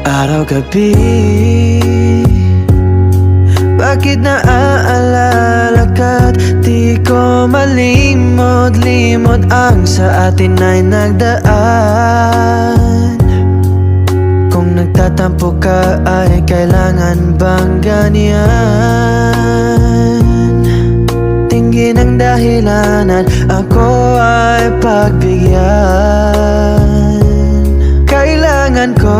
Araw-gabi, bakit naaalala ka't di ko malimot-limot ang sa atin ay nagdaan? Kung nagtatampo ka ay kailangan bang ganyan? Tingin ang dahilan at ako ay pagbigyan. Kailangan ko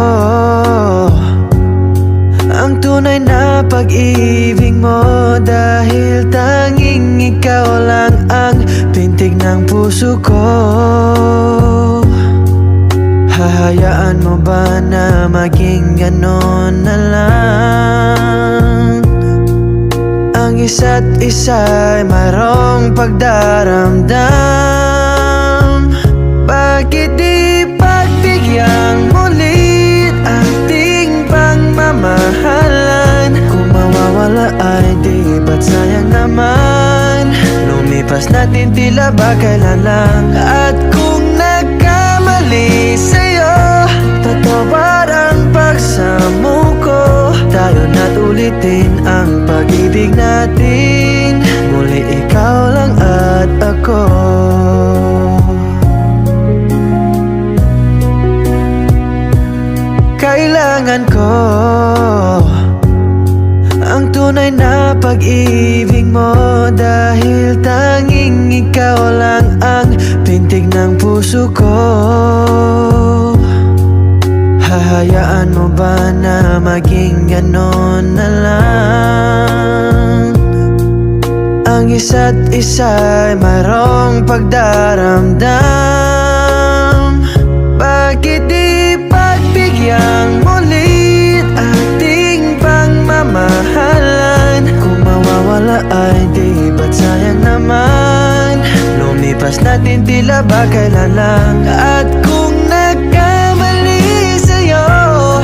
ang tunay na pag-ibig mo, dahil tanging ikaw lang ang pintig ng puso ko. Hahayaan mo ba na maging ganon na lang? Ang isa't isa'y mayroong pagdaramdam. Bakit di pagbigyang mulit ating pagmamahalan? Kung mawawala ay di ba't sayang naman? Lumipas natin tila ba kailan lang? At kung nagkamali sa'yo, patawad ang pagsamo ko. Tayo na't ulitin ang pag-ibig natin. Muli ikaw lang at ako. Kailangan ko ang tunay na pag-ibig mo, dahil tanging ikaw lang ang pintig ng puso ko. Hahayaan mo ba na maging ganon na lang? Ang isa't isa'y mayroong pagdaramdam. Bakit di pagbigyang mulit ating pagmamahalan? Kung mawawala ay di ba't sayang naman? Lumipas natin tila ba kailan lang? At kung nagkamali sa'yo,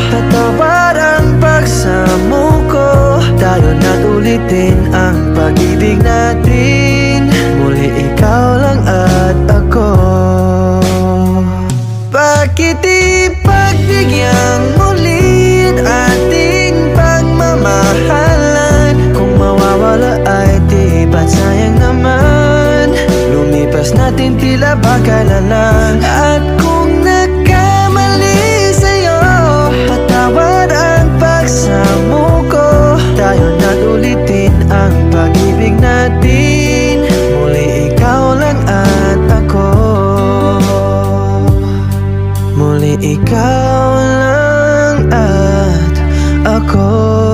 patawad ang pagsamo ko. Tayo na't ulitin ang pag-ibig natin. Muli ikaw lang at ako. Bakit di pagbigyang mulit ating pagmamahalan? Kung mawawala ay di ba't sayang naman? Lumipas natin tila ba kailan lang? At kung nagkamali sa'yo, patawad ang pagsamo ko. Tayo na't ulitin ang pag-ibig natin. Muli ikaw lang at ako. Muli ikaw lang at ako.